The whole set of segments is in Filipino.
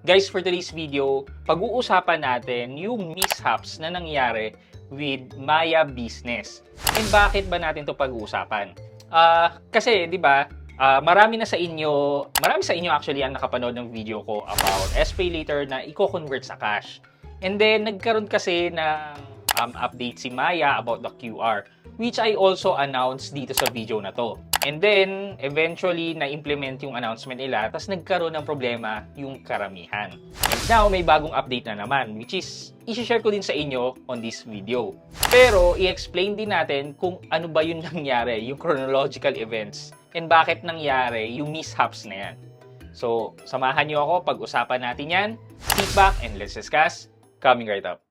Guys, for today's video, pag-uusapan natin yung mishaps na nangyari with Maya Business. And bakit ba natin to pag-uusapan? Kasi, di ba, marami sa inyo actually ang nakapanood ng video ko about SPayLater na i-convert sa cash. And then, nagkaroon kasi ng update si Maya about the QR, which I also announced dito sa video na to. And then, eventually, na-implement yung announcement nila, tapos nagkaroon ng problema yung karamihan. And now, may bagong update na naman, which is, i-share ko din sa inyo on this video. Pero, i-explain din natin kung ano ba yung nangyari, yung chronological events, and bakit nangyari yung mishaps na yan. So, samahan niyo ako, pag-usapan natin yan. Sit back and let's discuss. Coming right up.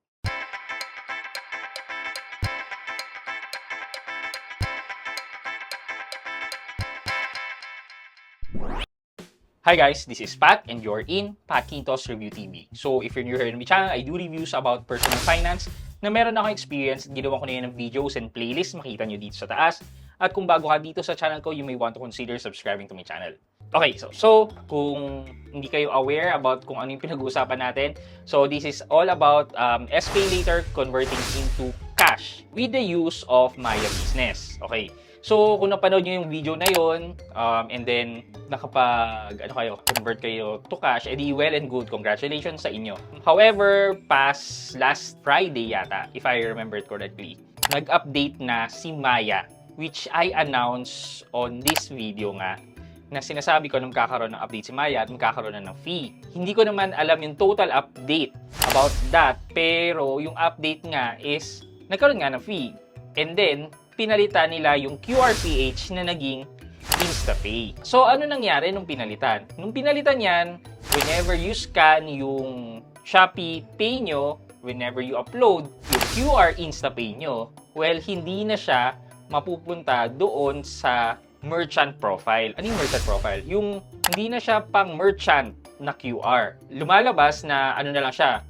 Hi guys, this is Pat and you're in Pat Quintos Review TV. So if you're new here in my channel, I do reviews about personal finance na meron akong experience. Ginawa ko na yan ng videos and playlists, makita nyo dito sa taas. At kung bago ka dito sa channel ko, you may want to consider subscribing to my channel. Okay, so kung hindi kayo aware about kung ano yung pinag-uusapan natin, so this is all about SPayLater converting into cash with the use of Maya Business. Okay. So, kung napanood nyo yung video na yun, and then convert kayo to cash, edi well and good. Congratulations sa inyo. However, past last Friday yata, if I remember it correctly, nag-update na si Maya, which I announced on this video nga, na sinasabi ko na magkakaroon ng update si Maya at magkakaroon na ng fee. Hindi ko naman alam yung total update about that, pero yung update nga is, nagkaroon nga ng fee. And then, pinalitan nila yung QRPH na naging InstaPay. So, ano nangyari nung pinalitan? Nung pinalitan yan, whenever you scan yung Shopee Pay nyo, whenever you upload yung QR InstaPay nyo, well, hindi na siya mapupunta doon sa merchant profile. Ano yung merchant profile? Yung hindi na siya pang merchant na QR. Lumalabas na ano na lang siya,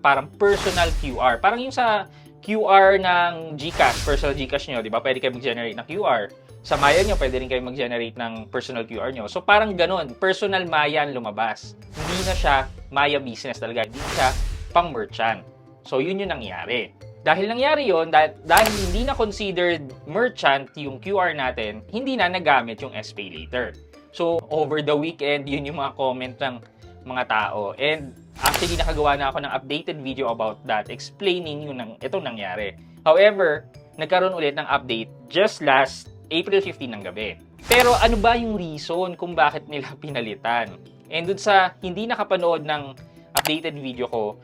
parang personal QR. Parang yung sa QR ng GCash, personal GCash nyo, di ba? Pwede kayo mag-generate ng QR. Sa Maya nyo, pwede rin kayo mag-generate ng personal QR nyo. So, parang ganun. Personal Maya ang lumabas. Hindi na siya Maya Business talaga. Hindi siya pang-merchant. So, yun yung nangyari. Dahil nangyari yun, dahil hindi na considered merchant yung QR natin, hindi na nagamit yung SPayLater. So, over the weekend, yun yung mga comment ng mga tao. And actually, nakagawa na ako ng updated video about that, explaining itong nangyari. However, nagkaroon ulit ng update just last April 15 ng gabi. Pero ano ba yung reason kung bakit nila pinalitan? And dun sa hindi nakapanood ng updated video ko,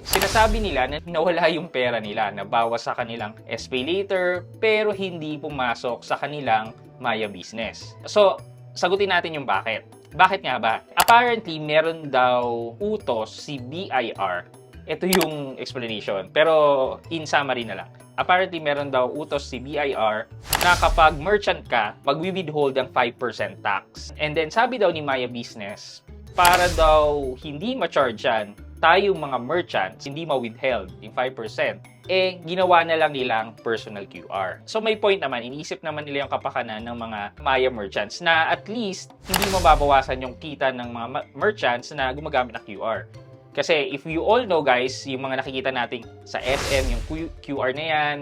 sinasabi nila na nawala yung pera nila, na bawas sa kanilang SPayLater, pero hindi pumasok sa kanilang Maya Business. So, sagutin natin yung bakit. Bakit nga ba? Apparently, meron daw utos si BIR. Ito yung explanation. Pero in summary na lang. Apparently, meron daw utos si BIR na kapag merchant ka, mag-withhold ang 5% tax. And then, sabi daw ni Maya Business, para daw hindi ma-charge yan, tayong mga merchants, hindi ma-withheld yung 5%, ginawa na lang nilang personal QR. So may point naman, iniisip naman nila yung kapakanan ng mga Maya merchants na at least hindi mababawasan yung kita ng mga merchants na gumagamit ng QR. Kasi if you all know guys, yung mga nakikita natin sa SM, yung QR na yan,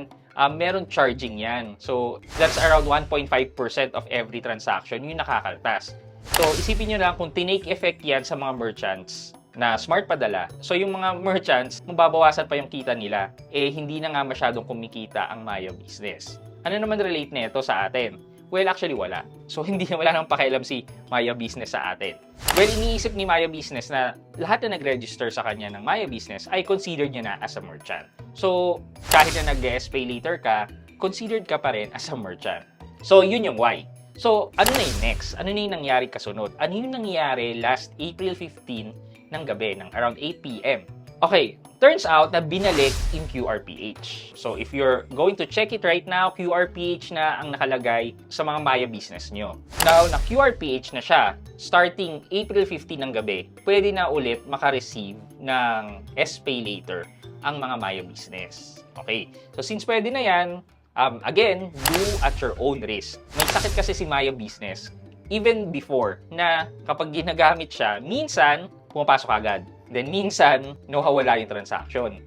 meron charging yan. So that's around 1.5% of every transaction yung nakakaltas. So isipin nyo lang kung tinake effect yan sa mga merchants na smart padala. So yung mga merchants, mababawasan pa yung kita nila, hindi na nga masyadong kumikita ang Maya Business. Ano naman relate nito sa atin? Well, actually wala. So wala nang pakialam si Maya Business sa atin. Well, iniisip ni Maya Business na lahat na nag-register sa kanya ng Maya Business ay considered niya na as a merchant. So kahit na nag-SPayLater ka, considered ka pa rin as a merchant. So yun yung why. So ano na yung next? Ano na yung nangyari kasunod? Ano yung nangyari last April 15 ng gabi, ng around 8 p.m. Okay, turns out na binalik yung QRPH. So, if you're going to check it right now, QRPH na ang nakalagay sa mga Maya Business nyo. Now, na QRPH na siya, starting April 15 ng gabi, pwede na ulit makareceive ng SPayLater ang mga Maya Business. Okay, so since pwede na yan, again, do at your own risk. May sakit kasi si Maya Business even before na kapag ginagamit siya, minsan pumapasok agad. Then minsan, nawawala yung transaction.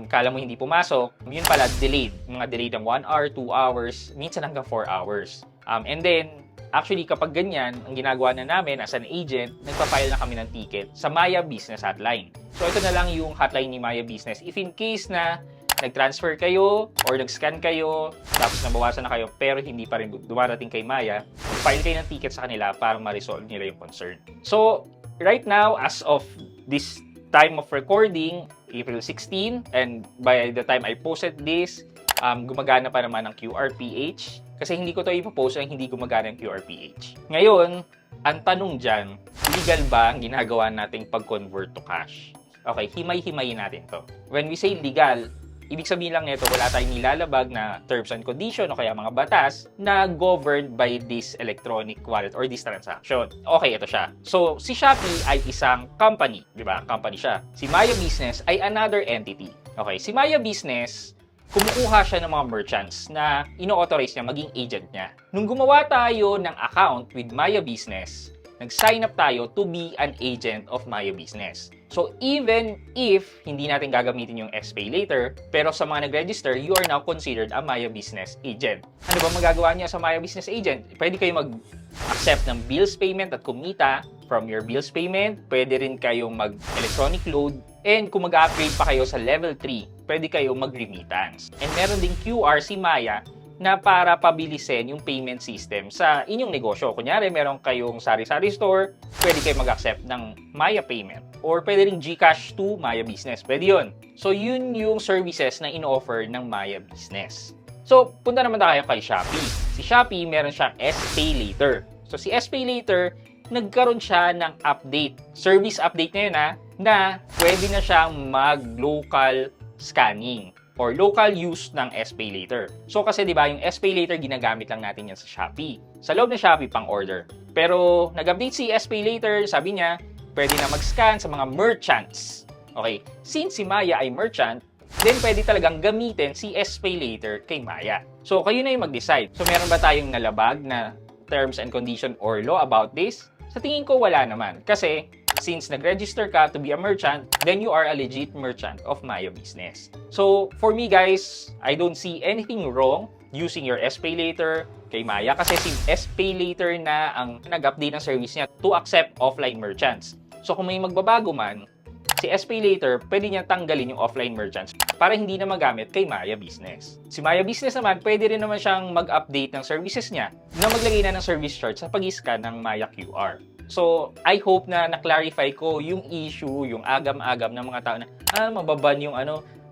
Kala mo hindi pumasok, yun pala delayed. Mga delayed ng 1 hour, 2 hours, minsan hanggang 4 hours. And then, actually, kapag ganyan, ang ginagawa na namin as an agent, nagpa-file na kami ng ticket sa Maya Business Hotline. So, ito na lang yung hotline ni Maya Business. If in case na nag-transfer kayo or nag-scan kayo, tapos nabawasan na kayo, pero hindi pa rin dumarating kay Maya, file kayo ng ticket sa kanila para ma-resolve nila yung concern. So, right now, as of this time of recording, April 16, and by the time I posted this, gumagana pa naman ang QRPH. Kasi hindi ko to ipopost ang hindi gumagana ang QRPH. Ngayon, ang tanong dyan, legal ba ang ginagawa nating pag-convert to cash? Okay, himay-himayin natin to. When we say legal, ibig sabihin lang nito, wala tayong nilalabag na terms and condition o kaya mga batas na governed by this electronic wallet or this transaction. Okay, ito siya. So, si Shopee ay isang company, di ba? Company siya. Si Maya Business ay another entity. Okay, si Maya Business, kumukuha siya ng mga merchants na ino-authorize niya maging agent niya. Nung gumawa tayo ng account with Maya Business, nag-sign up tayo to be an agent of Maya Business. So, even if hindi natin gagamitin yung SPay later, pero sa mga nag-register, you are now considered a Maya Business agent. Ano ba magagawa niya sa Maya Business agent? Pwede kayo mag-accept ng bills payment at kumita from your bills payment. Pwede rin kayong mag-electronic load. And kung mag-upgrade pa kayo sa level 3, pwede kayo mag-remittance. And meron ding QR si Maya na para pabilisin yung payment system sa inyong negosyo. Kunyari, meron kayong sari-sari store, pwede kayo mag-accept ng Maya payment. Or pwede ring GCash to Maya Business. Pwede yun. So, yun yung services na in-offer ng Maya Business. So, punta naman tayo kay Shopee. Si Shopee, meron siyang SPay Later. So, si SPay Later, nagkaroon siya ng update. Service update na yun na pwede na siyang mag-local scanning or local use ng SPay Later. So kasi 'di ba yung SPay Later ginagamit lang natin yan sa Shopee. Sa loob ng Shopee pang order. Pero nag-update si SPay Later, sabi niya, pwede na mag-scan sa mga merchants. Okay, since si Maya ay merchant, then pwede talagang gamitin si SPay Later kay Maya. So kayo na yung mag-decide. So meron ba tayong nalabag na terms and condition or law about this? Sa tingin ko wala naman. Kasi since nag-register ka to be a merchant, then you are a legit merchant of Maya Business. So, for me guys, I don't see anything wrong using your SPay Later kay Maya kasi si SPay Later na ang nag-update ng service niya to accept offline merchants. So, kung may magbabago man, si SPay Later, pwede niya tanggalin yung offline merchants para hindi na magamit kay Maya Business. Si Maya Business naman, pwede rin naman siyang mag-update ng services niya na maglagay na ng service charge sa pag-scan ng Maya QR. So, I hope na na-clarify ko yung issue, yung agam-agam ng mga tao na, mababan yung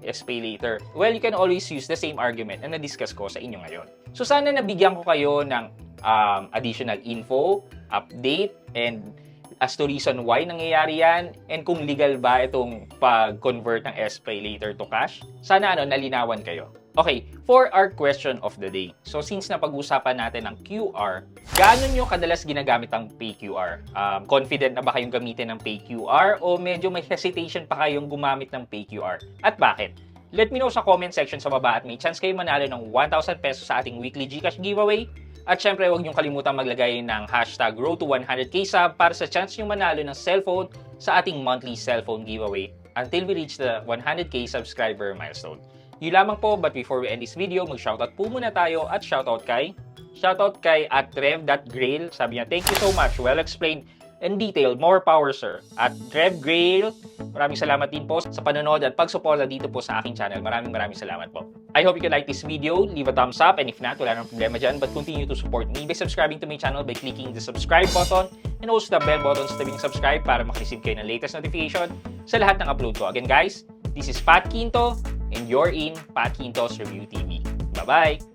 SPay Later. Well, you can always use the same argument na na-discuss ko sa inyo ngayon. So, sana nabigyan ko kayo ng additional info, update, and as to reason why nangyayari yan, and kung legal ba itong pag-convert ng SPay Later to cash. Sana nalinawan kayo. Okay, for our question of the day. So, since napag-usapan natin ang QR, gaano nyo kadalas ginagamit ang PayQR? Confident na ba kayong gamitin ng PayQR o medyo may hesitation pa kayong gumamit ng PayQR? At bakit? Let me know sa comment section sa baba at may chance kayo manalo ng 1,000 pesos sa ating weekly GCash giveaway. At syempre, huwag niyong kalimutan maglagay ng hashtag Road to 100k sub para sa chance niyong manalo ng cellphone sa ating monthly cellphone giveaway until we reach the 100k subscriber milestone. Yun lamang po, but before we end this video, mag-shoutout po muna tayo at shoutout kay @rev.grail. Sabi niya, thank you so much. Well explained and detailed. More power, sir. At Rev Grail, maraming salamat din po sa panonood at pagsuporta dito po sa aking channel. Maraming salamat po. I hope you can like this video, leave a thumbs up, and if not, wala nang problema dyan, but continue to support me by subscribing to my channel by clicking the subscribe button and also the bell button sa tabing subscribe para makreceive kayo ng latest notification sa lahat ng upload ko. Again guys, this is Pat Quinto, and you're in Pat Quinto's Review TV. Bye-bye!